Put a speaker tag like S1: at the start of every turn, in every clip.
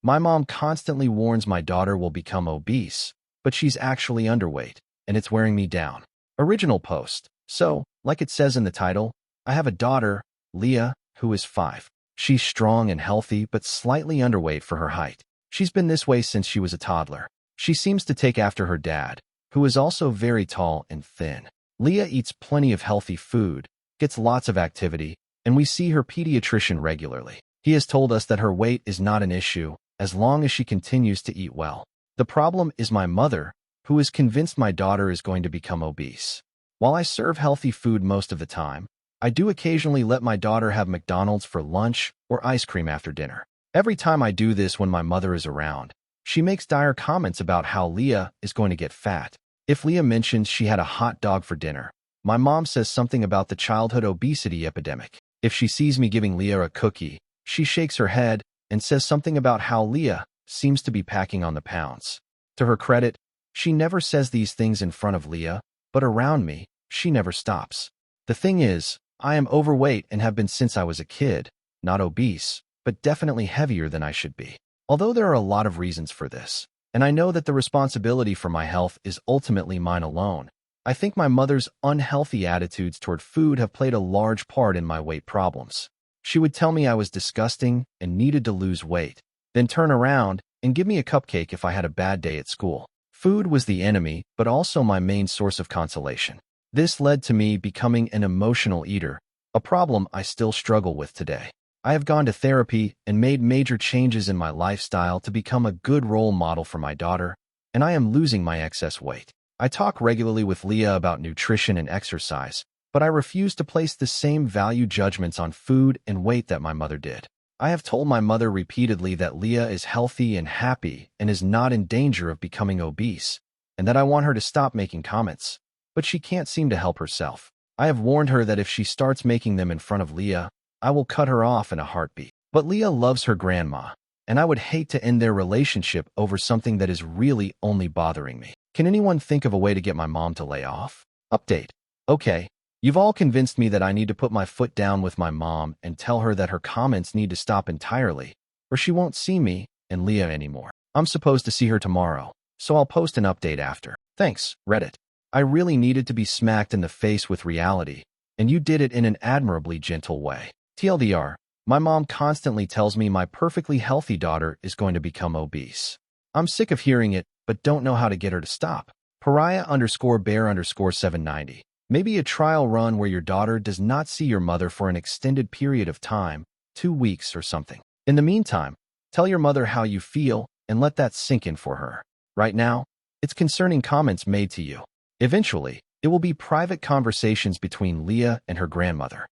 S1: My mom constantly warns my daughter will become obese, but she's actually underweight, and it's wearing me down. Original post. So, like it says in the title, I have a daughter, Leah, who is 5. She's strong and healthy, but slightly underweight for her height. She's been this way since she was a toddler. She seems to take after her dad, who is also very tall and thin. Leah eats plenty of healthy food, gets lots of activity, and we see her pediatrician regularly. He has told us that her weight is not an issue as long as she continues to eat well. The problem is my mother, who is convinced my daughter is going to become obese. While I serve healthy food most of the time, I do occasionally let my daughter have McDonald's for lunch or ice cream after dinner. Every time I do this when my mother is around, she makes dire comments about how Leah is going to get fat. If Leah mentions she had a hot dog for dinner, my mom says something about the childhood obesity epidemic. If she sees me giving Leah a cookie, she shakes her head and says something about how Leah seems to be packing on the pounds. To her credit, she never says these things in front of Leah, but around me, she never stops. The thing is, I am overweight and have been since I was a kid, not obese, but definitely heavier than I should be. Although there are a lot of reasons for this, and I know that the responsibility for my health is ultimately mine alone, I think my mother's unhealthy attitudes toward food have played a large part in my weight problems. She would tell me I was disgusting and needed to lose weight, then turn around and give me a cupcake if I had a bad day at school. Food was the enemy, but also my main source of consolation. This led to me becoming an emotional eater, a problem I still struggle with today. I have gone to therapy and made major changes in my lifestyle to become a good role model for my daughter, and I am losing my excess weight. I talk regularly with Leah about nutrition and exercise, but I refuse to place the same value judgments on food and weight that my mother did. I have told my mother repeatedly that Leah is healthy and happy and is not in danger of becoming obese, and that I want her to stop making comments. But she can't seem to help herself. I have warned her that if she starts making them in front of Leah, I will cut her off in a heartbeat. But Leah loves her grandma, and I would hate to end their relationship over something that is really only bothering me. Can anyone think of a way to get my mom to lay off? Update. Okay, you've all convinced me that I need to put my foot down with my mom and tell her that her comments need to stop entirely, or she won't see me and Leah anymore. I'm supposed to see her tomorrow, so I'll post an update after. Thanks, Reddit. I really needed to be smacked in the face with reality, and you did it in an admirably gentle way. TLDR, my mom constantly tells me my perfectly healthy daughter is going to become obese. I'm sick of hearing it, but don't know how to get her to stop. Pariah_bear_790. Maybe a trial run where your daughter does not see your mother for an extended period of time, 2 weeks or something. In the meantime, tell your mother how you feel and let that sink in for her. Right now, it's concerning comments made to you. Eventually, it will be private conversations between Leah and her grandmother.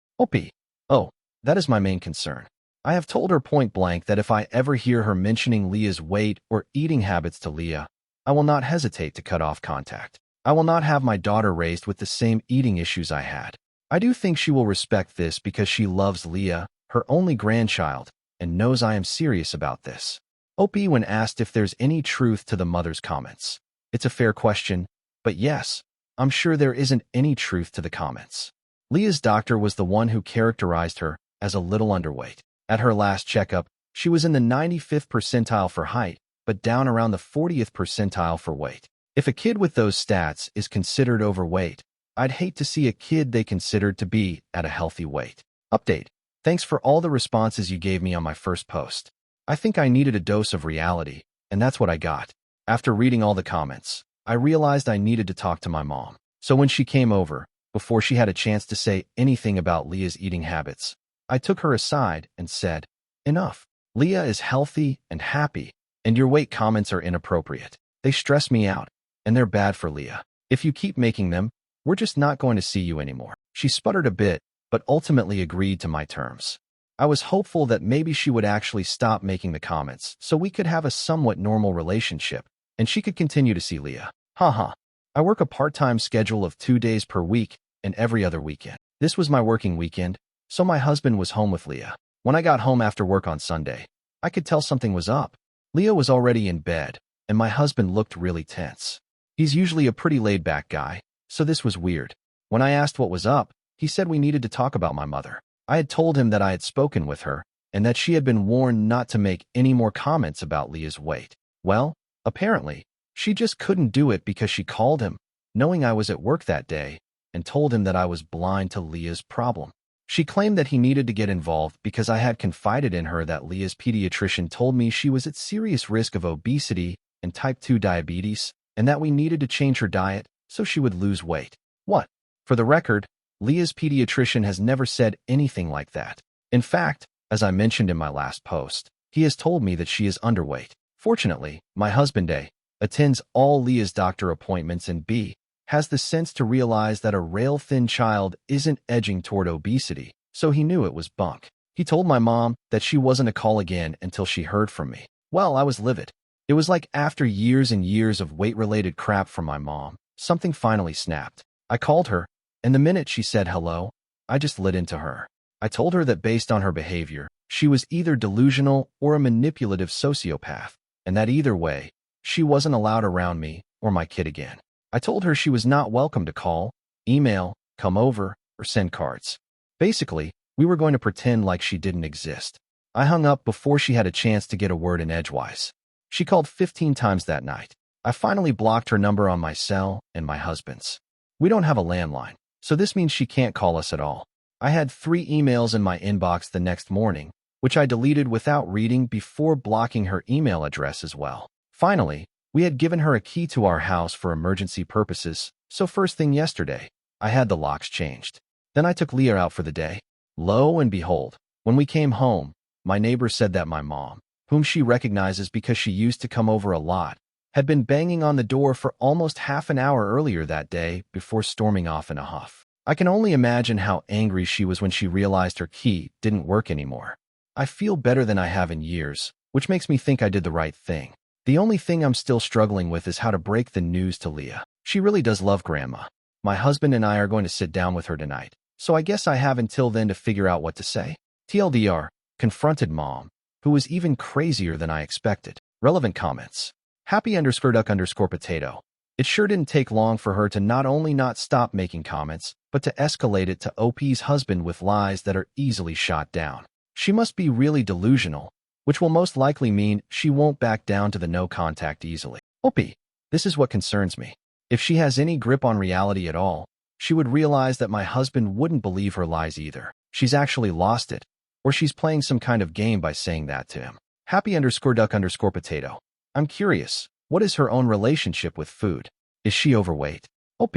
S1: Oh, that is my main concern. I have told her point blank that if I ever hear her mentioning Leah's weight or eating habits to Leah, I will not hesitate to cut off contact. I will not have my daughter raised with the same eating issues I had. I do think she will respect this because she loves Leah, her only grandchild, and knows I am serious about this. When asked if there's any truth to the mother's comments. It's a fair question, but yes, I'm sure there isn't any truth to the comments. Leah's doctor was the one who characterized her as a little underweight. At her last checkup, she was in the 95th percentile for height, but down around the 40th percentile for weight. If a kid with those stats is considered overweight, I'd hate to see a kid they considered to be at a healthy weight. Update. Thanks for all the responses you gave me on my first post. I think I needed a dose of reality, and that's what I got. After reading all the comments, I realized I needed to talk to my mom. So when she came over, before she had a chance to say anything about Leah's eating habits, I took her aside and said, "Enough. Leah is healthy and happy, and your weight comments are inappropriate. They stress me out, and they're bad for Leah. If you keep making them, we're just not going to see you anymore." She sputtered a bit, but ultimately agreed to my terms. I was hopeful that maybe she would actually stop making the comments so we could have a somewhat normal relationship, and she could continue to see Leah. Haha. I work a part-time schedule of 2 days per week and every other weekend. This was my working weekend, so my husband was home with Leah. When I got home after work on Sunday, I could tell something was up. Leah was already in bed, and my husband looked really tense. He's usually a pretty laid-back guy, so this was weird. When I asked what was up, he said we needed to talk about my mother. I had told him that I had spoken with her, and that she had been warned not to make any more comments about Leah's weight. Well, apparently, she just couldn't do it because she called him, knowing I was at work that day, and told him that I was blind to Leah's problem. She claimed that he needed to get involved because I had confided in her that Leah's pediatrician told me she was at serious risk of obesity and type 2 diabetes, and that we needed to change her diet so she would lose weight. What? For the record, Leah's pediatrician has never said anything like that. In fact, as I mentioned in my last post, he has told me that she is underweight. Fortunately, my husband A attends all Leah's doctor appointments, and B has the sense to realize that a rail-thin child isn't edging toward obesity, so he knew it was bunk. He told my mom that she wasn't to call again until she heard from me. Well, I was livid. It was like after years and years of weight-related crap from my mom, something finally snapped. I called her, and the minute she said hello, I just lit into her. I told her that based on her behavior, she was either delusional or a manipulative sociopath, and that either way, she wasn't allowed around me or my kid again. I told her she was not welcome to call, email, come over, or send cards. Basically, we were going to pretend like she didn't exist. I hung up before she had a chance to get a word in edgewise. She called 15 times that night. I finally blocked her number on my cell and my husband's. We don't have a landline, so this means she can't call us at all. I had 3 emails in my inbox the next morning, which I deleted without reading before blocking her email address as well. Finally, we had given her a key to our house for emergency purposes, so first thing yesterday, I had the locks changed. Then I took Leah out for the day. Lo and behold, when we came home, my neighbor said that my mom, whom she recognizes because she used to come over a lot, had been banging on the door for almost half an hour earlier that day before storming off in a huff. I can only imagine how angry she was when she realized her key didn't work anymore. I feel better than I have in years, which makes me think I did the right thing. The only thing I'm still struggling with is how to break the news to Leah. She really does love Grandma. My husband and I are going to sit down with her tonight, so I guess I have until then to figure out what to say. TLDR, confronted Mom, who was even crazier than I expected. Relevant comments. Happy_duck_potato. It sure didn't take long for her to not only not stop making comments, but to escalate it to OP's husband with lies that are easily shot down. She must be really delusional, which will most likely mean she won't back down to the no contact easily. OP, this is what concerns me. If she has any grip on reality at all, she would realize that my husband wouldn't believe her lies either. She's actually lost it, or she's playing some kind of game by saying that to him. Happy_duck_potato. I'm curious, what is her own relationship with food? Is she overweight? OP,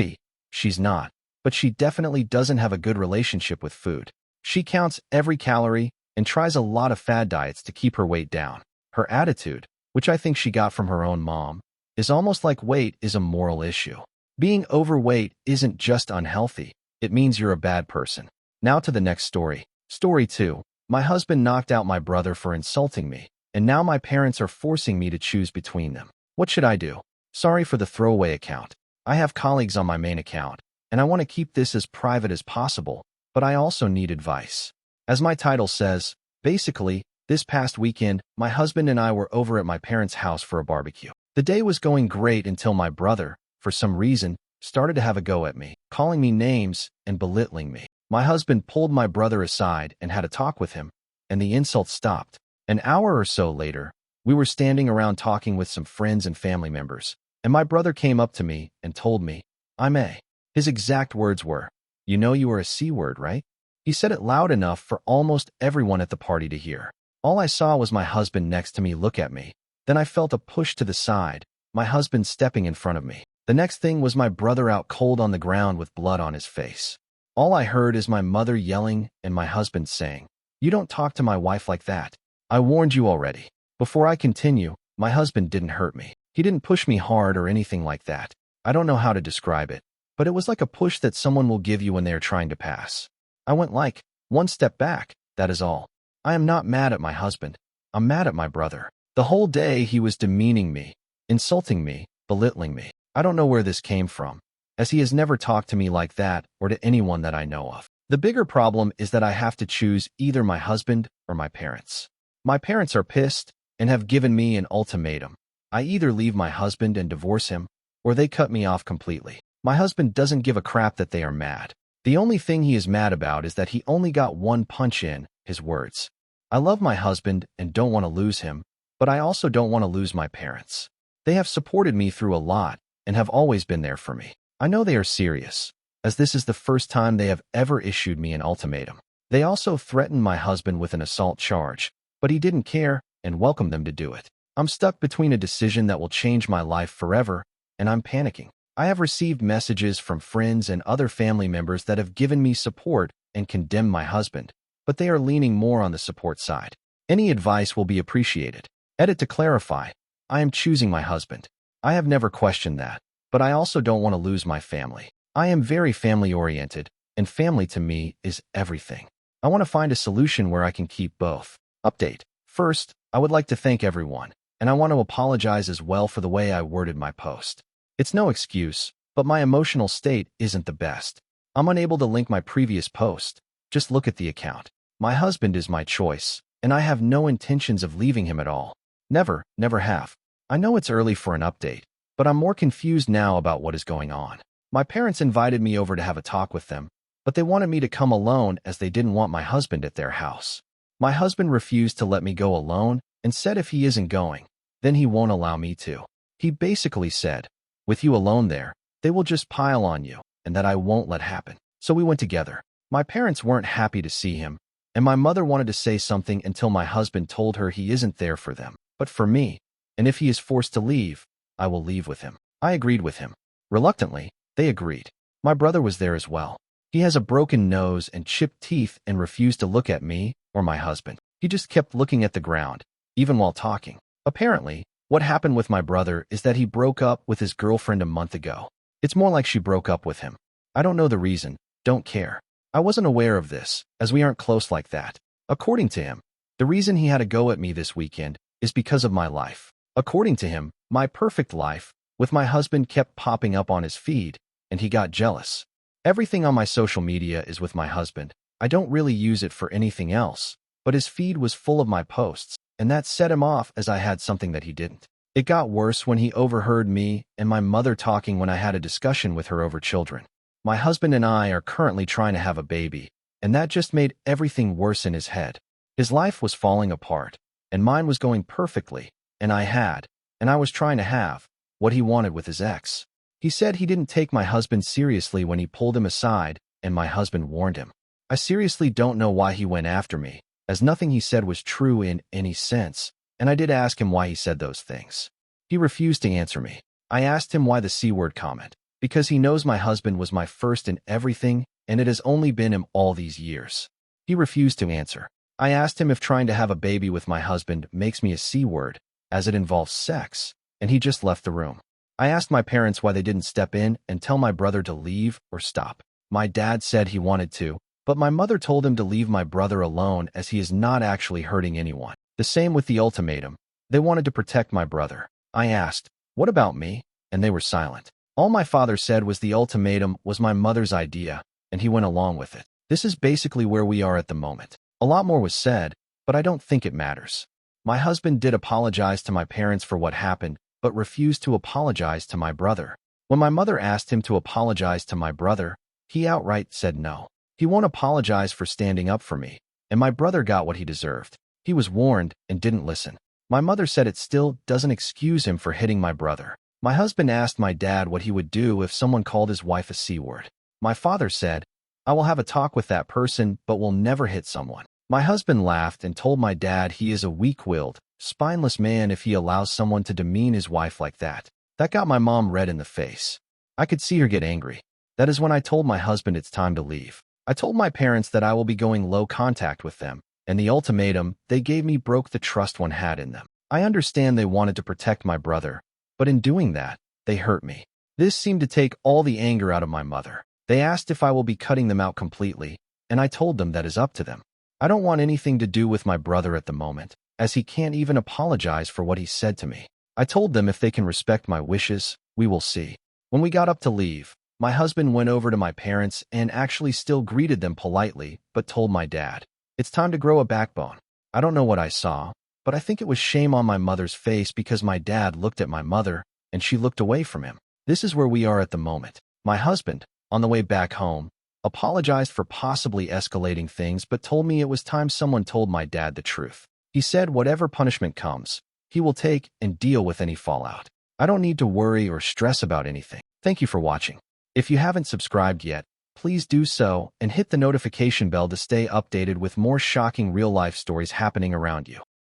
S1: she's not, but she definitely doesn't have a good relationship with food. She counts every calorie and tries a lot of fad diets to keep her weight down. Her attitude, which I think she got from her own mom, is almost like weight is a moral issue. Being overweight isn't just unhealthy, it means you're a bad person. Now to the next story. Story 2. My husband knocked out my brother for insulting me, and now my parents are forcing me to choose between them. What should I do? Sorry for the throwaway account. I have colleagues on my main account, and I want to keep this as private as possible, but I also need advice. As my title says, basically, this past weekend, my husband and I were over at my parents' house for a barbecue. The day was going great until my brother, for some reason, started to have a go at me, calling me names and belittling me. My husband pulled my brother aside and had a talk with him, and the insults stopped. An hour or so later, we were standing around talking with some friends and family members, and my brother came up to me and told me, I'm A. His exact words were, "You know you are a C word, right?" He said it loud enough for almost everyone at the party to hear. All I saw was my husband next to me look at me. Then I felt a push to the side, my husband stepping in front of me. The next thing was my brother out cold on the ground with blood on his face. All I heard is my mother yelling and my husband saying, "You don't talk to my wife like that. I warned you already." Before I continue, my husband didn't hurt me. He didn't push me hard or anything like that. I don't know how to describe it, but it was like a push that someone will give you when they are trying to pass. I went like one step back, that is all. I am not mad at my husband. I'm mad at my brother. The whole day he was demeaning me, insulting me, belittling me. I don't know where this came from, as he has never talked to me like that or to anyone that I know of. The bigger problem is that I have to choose either my husband or my parents. My parents are pissed and have given me an ultimatum. I either leave my husband and divorce him, or they cut me off completely. My husband doesn't give a crap that they are mad. The only thing he is mad about is that he only got one punch in, his words. I love my husband and don't want to lose him, but I also don't want to lose my parents. They have supported me through a lot and have always been there for me. I know they are serious, as this is the first time they have ever issued me an ultimatum. They also threatened my husband with an assault charge, but he didn't care and welcomed them to do it. I'm stuck between a decision that will change my life forever, and I'm panicking. I have received messages from friends and other family members that have given me support and condemned my husband, but they are leaning more on the support side. Any advice will be appreciated. Edit to clarify, I am choosing my husband. I have never questioned that, but I also don't want to lose my family. I am very family-oriented, and family to me is everything. I want to find a solution where I can keep both. Update. First, I would like to thank everyone, and I want to apologize as well for the way I worded my post. It's no excuse, but my emotional state isn't the best. I'm unable to link my previous post. Just look at the account. My husband is my choice, and I have no intentions of leaving him at all. Never have. I know it's early for an update, but I'm more confused now about what is going on. My parents invited me over to have a talk with them, but they wanted me to come alone as they didn't want my husband at their house. My husband refused to let me go alone and said if he isn't going, then he won't allow me to. He basically said, with you alone there, they will just pile on you, and that I won't let happen. So we went together. My parents weren't happy to see him, and my mother wanted to say something until my husband told her he isn't there for them, but for me, and if he is forced to leave, I will leave with him. I agreed with him. Reluctantly, they agreed. My brother was there as well. He has a broken nose and chipped teeth and refused to look at me or my husband. He just kept looking at the ground, even while talking. Apparently, what happened with my brother is that he broke up with his girlfriend a month ago. It's more like she broke up with him. I don't know the reason, don't care. I wasn't aware of this, as we aren't close like that. According to him, the reason he had a go at me this weekend is because of my life. According to him, my perfect life, with my husband kept popping up on his feed, and he got jealous. Everything on my social media is with my husband. I don't really use it for anything else, but his feed was full of my posts, and that set him off as I had something that he didn't. It got worse when he overheard me and my mother talking when I had a discussion with her over children. My husband and I are currently trying to have a baby, and that just made everything worse in his head. His life was falling apart, and mine was going perfectly, and I was trying to have what he wanted with his ex. He said he didn't take my husband seriously when he pulled him aside, and my husband warned him. I seriously don't know why he went after me, as nothing he said was true in any sense, and I did ask him why he said those things. He refused to answer me. I asked him why the C-word comment, because he knows my husband was my first in everything, and it has only been him all these years. He refused to answer. I asked him if trying to have a baby with my husband makes me a C-word, as it involves sex, and he just left the room. I asked my parents why they didn't step in and tell my brother to leave or stop. My dad said he wanted to, but my mother told him to leave my brother alone as he is not actually hurting anyone. The same with the ultimatum. They wanted to protect my brother. I asked, what about me? And they were silent. All my father said was the ultimatum was my mother's idea, and he went along with it. This is basically where we are at the moment. A lot more was said, but I don't think it matters. My husband did apologize to my parents for what happened, but refused to apologize to my brother. When my mother asked him to apologize to my brother, he outright said no. He won't apologize for standing up for me, and my brother got what he deserved. He was warned and didn't listen. My mother said it still doesn't excuse him for hitting my brother. My husband asked my dad what he would do if someone called his wife a C-word. My father said, I will have a talk with that person, but will never hit someone. My husband laughed and told my dad he is a weak-willed, spineless man if he allows someone to demean his wife like that. That got my mom red in the face. I could see her get angry. That is when I told my husband it's time to leave. I told my parents that I will be going low contact with them, and the ultimatum they gave me broke the trust one had in them. I understand they wanted to protect my brother, but in doing that, they hurt me. This seemed to take all the anger out of my mother. They asked if I will be cutting them out completely, and I told them that is up to them. I don't want anything to do with my brother at the moment, as he can't even apologize for what he said to me. I told them if they can respect my wishes, we will see. When we got up to leave, my husband went over to my parents and actually still greeted them politely, but told my dad, it's time to grow a backbone. I don't know what I saw, but I think it was shame on my mother's face because my dad looked at my mother, and she looked away from him. This is where we are at the moment. My husband, on the way back home, apologized for possibly escalating things, but told me it was time someone told my dad the truth. He said whatever punishment comes, he will take and deal with any fallout. I don't need to worry or stress about anything. Thank you for watching. If you haven't subscribed yet, please do so and hit the notification bell to stay updated with more shocking real-life stories happening around you.